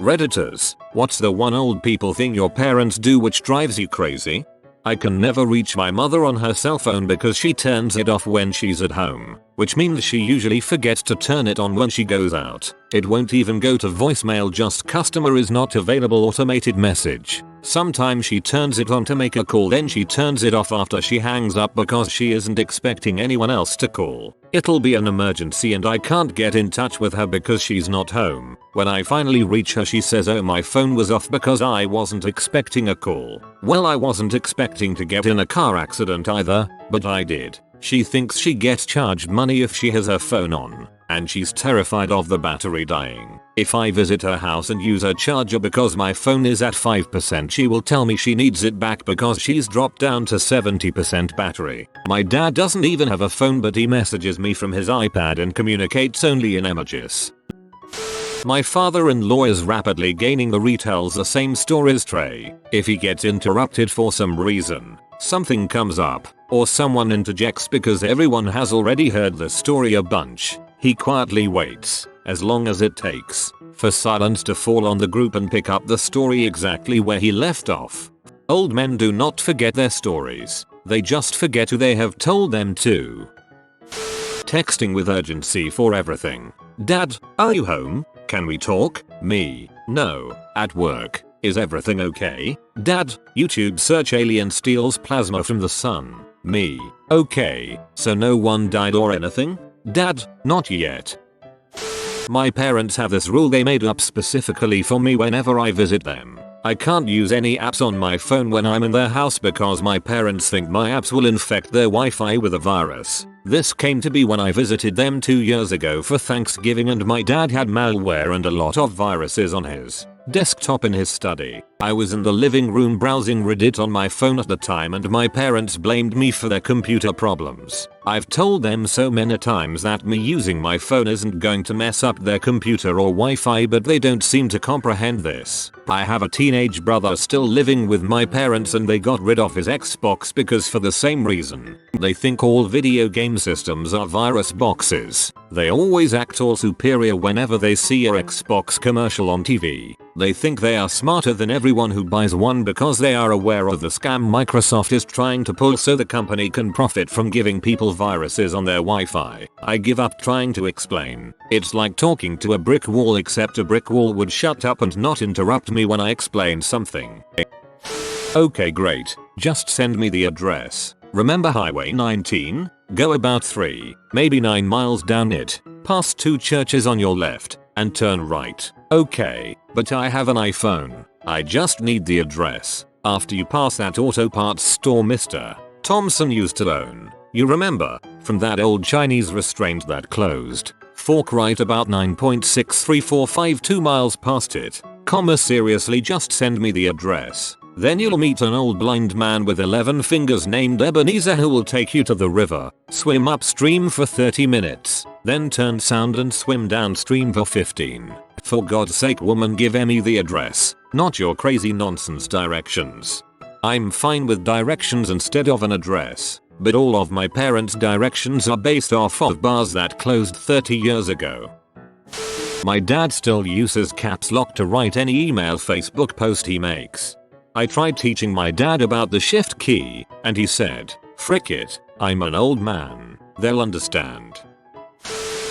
Redditors, what's the one old people thing your parents do which drives you crazy? I can never reach my mother on her cell phone because she turns it off when she's at home, which means she usually forgets to turn it on when she goes out. It won't even go to voicemail, just customer is not available automated message. Sometimes she turns it on to make a call, then she turns it off after she hangs up because she isn't expecting anyone else to call. It'll be an emergency and I can't get in touch with her because she's not home. When I finally reach her, she says, "Oh, my phone was off because I wasn't expecting a call." Well, I wasn't expecting to get in a car accident either, but I did. She thinks she gets charged money if she has her phone on, and she's terrified of the battery dying. If I visit her house and use her charger because my phone is at 5%, she will tell me she needs it back because she's dropped down to 70% battery. My dad doesn't even have a phone, but he messages me from his iPad and communicates only in emojis. My father-in-law is rapidly gaining the retells the same stories tray. If he gets interrupted for some reason, something comes up, or someone interjects because everyone has already heard the story a bunch, he quietly waits, as long as it takes, for silence to fall on the group and pick up the story exactly where he left off. Old men do not forget their stories, they just forget who they have told them to. Texting with urgency for everything. Dad, are you home? Can we talk? Me, no, at work. Is everything okay? Dad, YouTube search alien steals plasma from the sun. Me, okay, so no one died or anything? Dad, not yet. My parents have this rule they made up specifically for me whenever I visit them. I can't use any apps on my phone when I'm in their house because my parents think my apps will infect their Wi-Fi with a virus. This came to be when I visited them 2 years ago for Thanksgiving, and my dad had malware and a lot of viruses on his desktop in his study. I was in the living room browsing Reddit on my phone at the time, and my parents blamed me for their computer problems. I've told them so many times that me using my phone isn't going to mess up their computer or Wi-Fi, but they don't seem to comprehend this. I have a teenage brother still living with my parents, and they got rid of his Xbox because for the same reason. They think all video game systems are virus boxes. They always act all superior whenever they see a Xbox commercial on TV. They think they are smarter than everyone who buys one because they are aware of the scam Microsoft is trying to pull so the company can profit from giving people viruses on their Wi-Fi. I give up trying to explain. It's like talking to a brick wall, except a brick wall would shut up and not interrupt me when I explain something. Okay, great. Just send me the address. Remember Highway 19? Go about 3, maybe 9 miles down it, past 2 churches on your left, and turn right. Okay, but I have an iPhone. I just need the address. After you pass that auto parts store Mr. Thompson used to own. You remember? From that old Chinese restaurant that closed. Fork right about 9.63452 miles past it. Seriously, just send me the address. Then you'll meet an old blind man with 11 fingers named Ebenezer who will take you to the river. Swim upstream for 30 minutes. Then turn sound and swim downstream for 15. For God's sake, woman, give Emmy the address, not your crazy nonsense directions. I'm fine with directions instead of an address, but all of my parents' directions are based off of bars that closed 30 years ago. My dad still uses caps lock to write any email Facebook post he makes. I tried teaching my dad about the shift key, and he said, "Frick it, I'm an old man, they'll understand."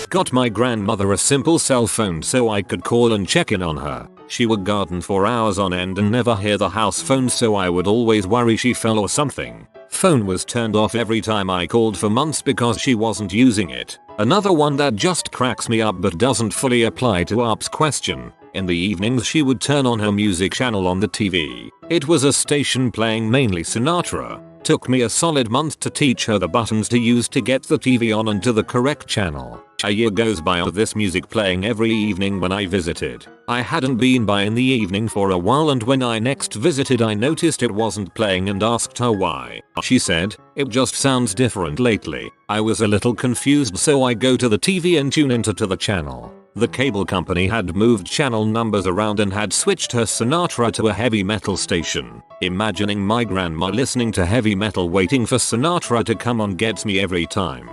Got my grandmother a simple cell phone so I could call and check in on her. She would garden for hours on end and never hear the house phone, so I would always worry she fell or something. Phone was turned off every time I called for months because she wasn't using it. Another one that just cracks me up but doesn't fully apply to Up's question. In the evenings she would turn on her music channel on the TV. It was a station playing mainly Sinatra. Took me a solid month to teach her the buttons to use to get the TV on and to the correct channel. A year goes by with this music playing every evening when I visited. I hadn't been by in the evening for a while, and when I next visited I noticed it wasn't playing and asked her why. She said, "It just sounds different lately." I was a little confused, so I go to the TV and tune into the channel. The cable company had moved channel numbers around and had switched her Sinatra to a heavy metal station. Imagining my grandma listening to heavy metal waiting for Sinatra to come on gets me every time.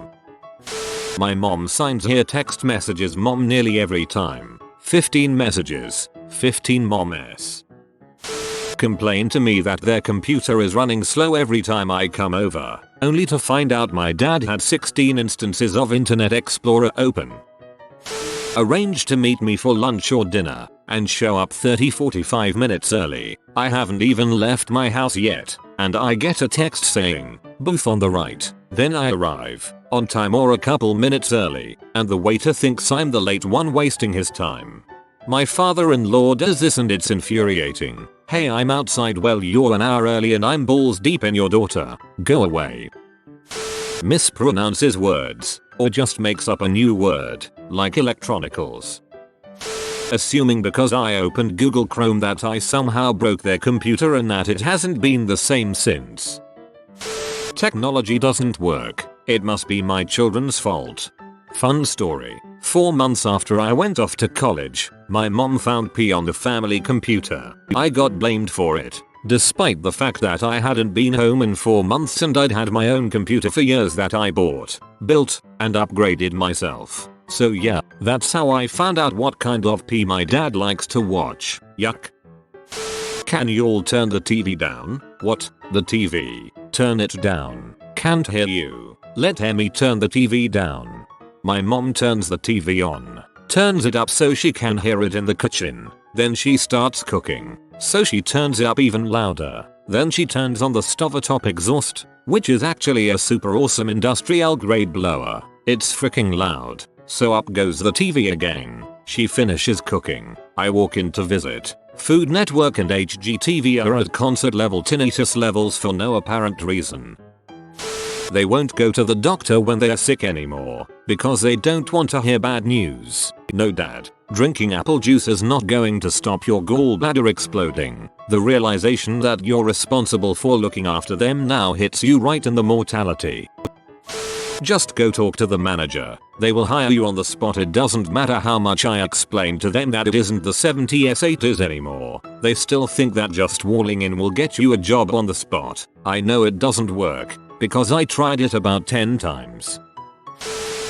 My mom signs here text messages mom nearly every time. 15 messages. 15 Mom S. complain to me that their computer is running slow every time I come over, only to find out my dad had 16 instances of Internet Explorer open. Arrange to meet me for lunch or dinner, and show up 30-45 minutes early. I haven't even left my house yet, and I get a text saying, booth on the right. Then I arrive, on time or a couple minutes early, and the waiter thinks I'm the late one wasting his time. My father-in-law does this and it's infuriating. Hey, I'm outside, well you're an hour early and I'm balls deep in your daughter. Go away. Mispronounces words, or just makes up a new word, like electronicals. Assuming because I opened Google Chrome that I somehow broke their computer and that it hasn't been the same since. Technology doesn't work. It must be my children's fault. Fun story. 4 months after I went off to college, my mom found pee on the family computer. I got blamed for it, despite the fact that I hadn't been home in 4 months and I'd had my own computer for years that I bought, built, and upgraded myself. So yeah, that's how I found out what kind of pee my dad likes to watch. Yuck. Can you all turn the TV down? What? The TV? Turn it down. Can't hear you. Let Emmy turn the TV down. My mom turns the TV on, turns it up so she can hear it in the kitchen. Then she starts cooking, so she turns it up even louder. Then she turns on the stovetop exhaust, which is actually a super awesome industrial grade blower. It's freaking loud. So up goes the TV again. She finishes cooking. I walk in to visit. Food Network and HGTV are at concert level tinnitus levels for no apparent reason. They won't go to the doctor when they're sick anymore, because they don't want to hear bad news. No dad, drinking apple juice is not going to stop your gallbladder exploding. The realization that you're responsible for looking after them now hits you right in the mortality. Just go talk to the manager. They will hire you on the spot. It doesn't matter how much I explain to them that it isn't the 70s 80s anymore. They still think that just walling in will get you a job on the spot. I know it doesn't work, because I tried it about 10 times.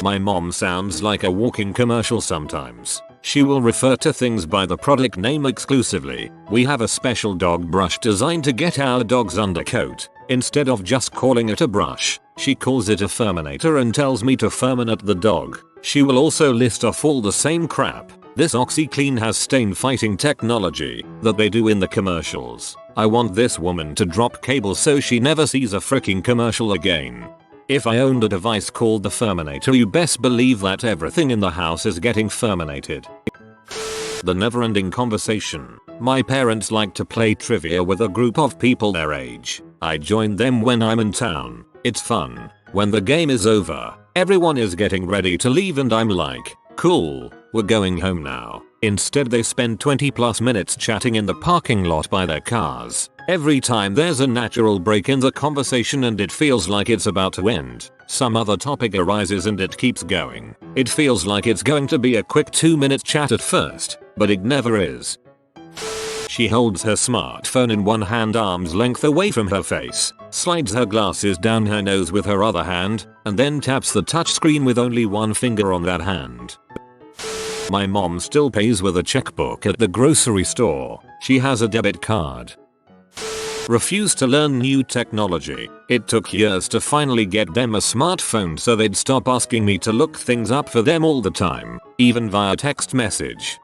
My mom sounds like a walking commercial sometimes. She will refer to things by the product name exclusively. We have a special dog brush designed to get our dog's undercoat. Instead of just calling it a brush, she calls it a Furminator and tells me to Furminate the dog. She will also list off all the same crap. This OxyClean has stain fighting technology that they do in the commercials. I want this woman to drop cable so she never sees a freaking commercial again. If I owned a device called the Furminator, you best believe that everything in the house is getting Furminated. The never-ending conversation. My parents like to play trivia with a group of people their age. I join them when I'm in town. It's fun. When the game is over, everyone is getting ready to leave and I'm like, cool, we're going home now. Instead they spend 20+ minutes chatting in the parking lot by their cars. Every time there's a natural break in the conversation and it feels like it's about to end, some other topic arises and it keeps going. It feels like it's going to be a quick 2-minute chat at first, but it never is. She holds her smartphone in one hand arm's length away from her face, slides her glasses down her nose with her other hand, and then taps the touchscreen with only one finger on that hand. My mom still pays with a checkbook at the grocery store. She has a debit card. Refuse to learn new technology. It took years to finally get them a smartphone so they'd stop asking me to look things up for them all the time, even via text message.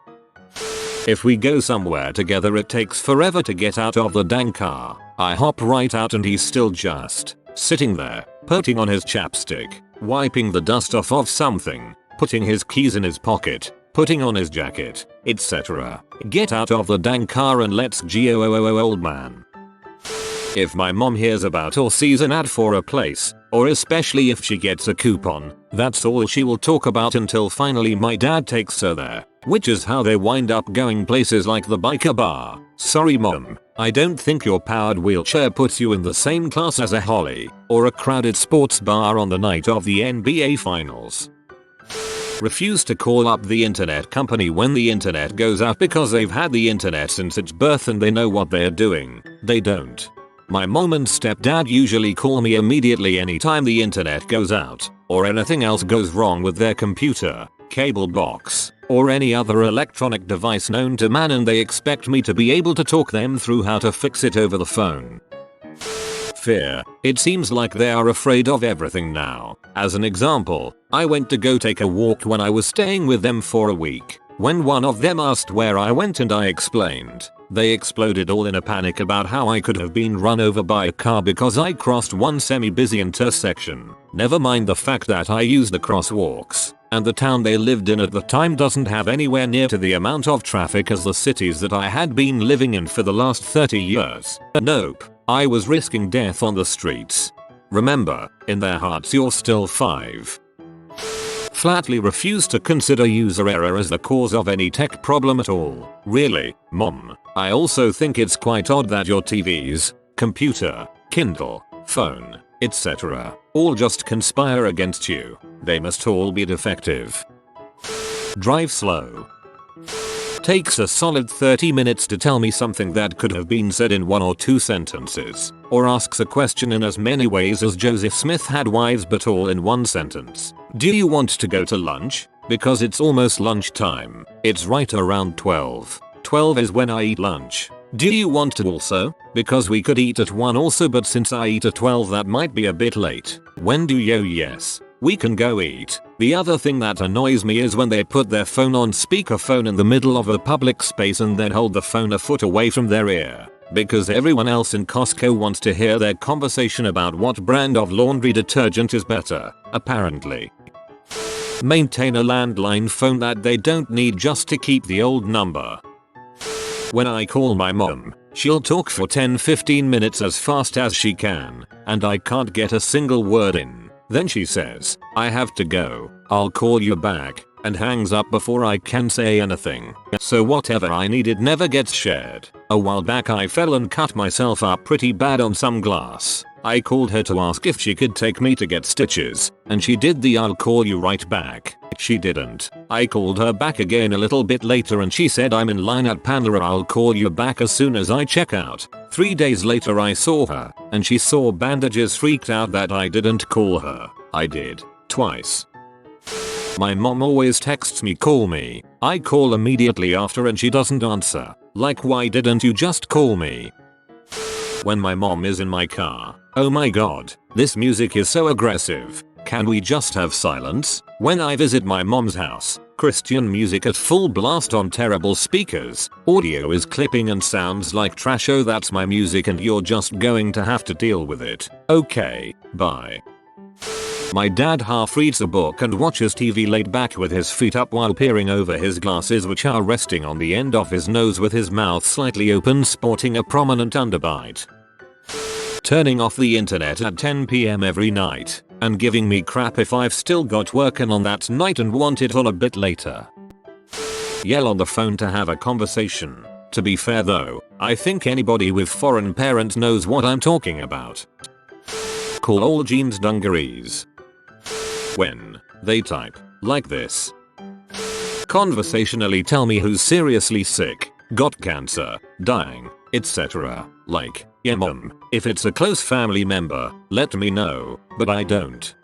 If we go somewhere together it takes forever to get out of the dang car. I hop right out and he's still just sitting there, putting on his chapstick, wiping the dust off of something, putting his keys in his pocket, putting on his jacket, etc. Get out of the dang car and let's go, old man. If my mom hears about or sees an ad for a place, or especially if she gets a coupon, that's all she will talk about until finally my dad takes her there. Which is how they wind up going places like the biker bar. Sorry mom, I don't think your powered wheelchair puts you in the same class as a Holly, or a crowded sports bar on the night of the NBA finals. Refuse to call up the internet company when the internet goes out because they've had the internet since its birth and they know what they're doing. They don't. My mom and stepdad usually call me immediately anytime the internet goes out, or anything else goes wrong with their computer. cable box, or any other electronic device known to man, and they expect me to be able to talk them through how to fix it over the phone. Fear. It seems like they are afraid of everything now. As an example, I went to go take a walk when I was staying with them for a week. When one of them asked where I went and I explained, they exploded all in a panic about how I could have been run over by a car because I crossed one semi-busy intersection. Never mind the fact that I used the crosswalks, and the town they lived in at the time doesn't have anywhere near to the amount of traffic as the cities that I had been living in for the last 30 years. Nope, I was risking death on the streets. Remember, in their hearts you're still 5. Flatly refuse to consider user error as the cause of any tech problem at all. Really, Mom? I also think it's quite odd that your TVs, computer, Kindle, phone, etc. all just conspire against you. They must all be defective. Drive slow. Takes a solid 30 minutes to tell me something that could have been said in 1 or 2 sentences, or asks a question in as many ways as Joseph Smith had wives, but all in 1 sentence. Do you want to go to lunch? Because it's almost lunchtime. It's right around 12. 12 is when I eat lunch. Do you want to also? Because we could eat at 1 also, but since I eat at 12 that might be a bit late. When do you? Yes. We can go eat. The other thing that annoys me is when they put their phone on speakerphone in the middle of a public space and then hold the phone a foot away from their ear. Because everyone else in Costco wants to hear their conversation about what brand of laundry detergent is better, apparently. Maintain a landline phone that they don't need just to keep the old number. When I call my mom, she'll talk for 10-15 minutes as fast as she can, and I can't get a single word in. Then she says, I have to go, I'll call you back, and hangs up before I can say anything. So whatever I needed never gets shared. A while back I fell and cut myself up pretty bad on some glass. I called her to ask if she could take me to get stitches, and she did the I'll call you right back. She didn't. I called her back again a little bit later and she said I'm in line at Pandora, I'll call you back as soon as I check out. 3 days later I saw her, and she saw bandages, freaked out that I didn't call her. I did. Twice. My mom always texts me call me. I call immediately after and she doesn't answer. Like, why didn't you just call me? When my mom is in my car. Oh my god, this music is so aggressive. Can we just have silence? When I visit my mom's house, Christian music at full blast on terrible speakers. Audio is clipping and sounds like trash. Oh, that's my music and you're just going to have to deal with it. Okay, bye. My dad half reads a book and watches TV laid back with his feet up while peering over his glasses, which are resting on the end of his nose, with his mouth slightly open, sporting a prominent underbite. Turning off the internet at 10 PM every night, and giving me crap if I've still got working on that night and want it on a bit later. Yell on the phone to have a conversation. To be fair though, I think anybody with foreign parents knows what I'm talking about. Call all jeans dungarees. When they type like this. Conversationally tell me who's seriously sick, got cancer, dying, etc. Like, yeah mom, if it's a close family member, let me know, but I don't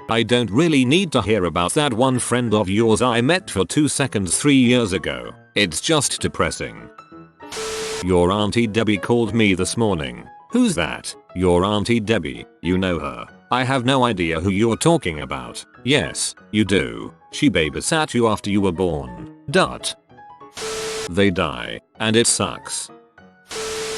really need to hear about that one friend of yours I met for 2 seconds 3 years ago. It's just depressing. Your Auntie Debbie called me this morning. Who's that? Your Auntie Debbie, you know her. I have no idea who you're talking about. Yes, you do. She babysat you after you were born. Dot. They die, and it sucks.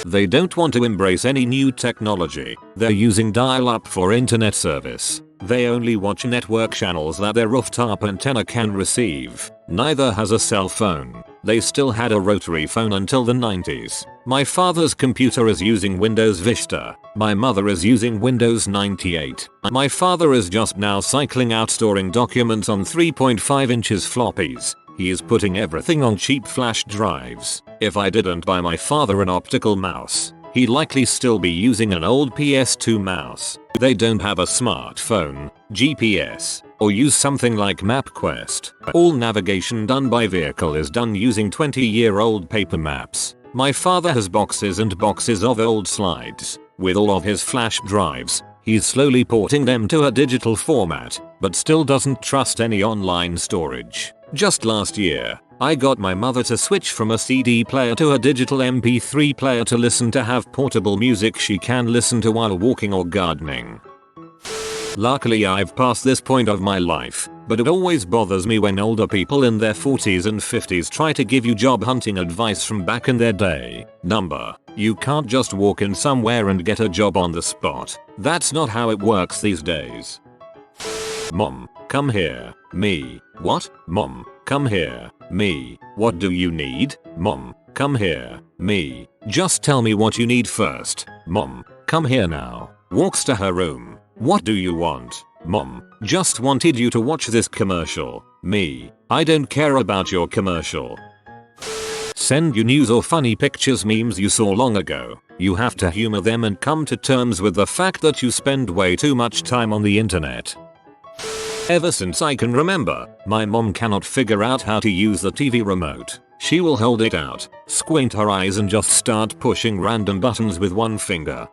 They don't want to embrace any new technology. They're using dial-up for internet service. They only watch network channels that their rooftop antenna can receive. Neither has a cell phone. They still had a rotary phone until the 90s. My father's computer is using Windows Vista. My mother is using Windows 98. My father is just now cycling out storing documents on 3.5 inches floppies. He is putting everything on cheap flash drives. If I didn't buy my father an optical mouse, he'd likely still be using an old PS2 mouse. They don't have a smartphone, GPS, or use something like MapQuest. All navigation done by vehicle is done using 20-year-old paper maps. My father has boxes and boxes of old slides, with all of his flash drives, He's slowly porting them to a digital format, but still doesn't trust any online storage. Just last year, I got my mother to switch from a CD player to a digital MP3 player to listen to have portable music she can listen to while walking or gardening. Luckily I've passed this point of my life, but it always bothers me when older people in their 40s and 50s try to give you job hunting advice from back in their day. Number, you can't just walk in somewhere and get a job on the spot. That's not how it works these days. Mom, come here. Me. What? Mom, come here. Me. What do you need? Mom, come here. Me. Just tell me what you need first. Mom, come here now. Walks to her room. What do you want? Mom, just wanted you to watch this commercial. Me. I don't care about your commercial. Send you news or funny pictures, memes you saw long ago. You have to humor them and come to terms with the fact that you spend way too much time on the internet. Ever since I can remember, my mom cannot figure out how to use the TV remote. She will hold it out, squint her eyes and just start pushing random buttons with one finger.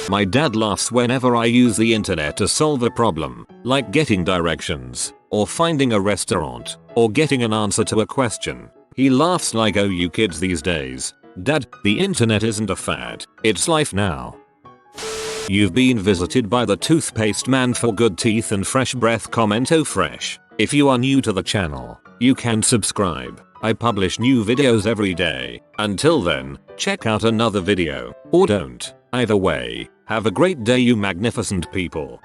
My dad laughs whenever I use the internet to solve a problem, like getting directions, or finding a restaurant, or getting an answer to a question. He laughs like, oh, you kids these days. Dad, the internet isn't a fad, it's life now. You've been visited by the toothpaste man for good teeth and fresh breath. Comment oh fresh. If you are new to the channel, you can subscribe. I publish new videos every day. Until then, check out another video, or don't. Either way, have a great day you magnificent people.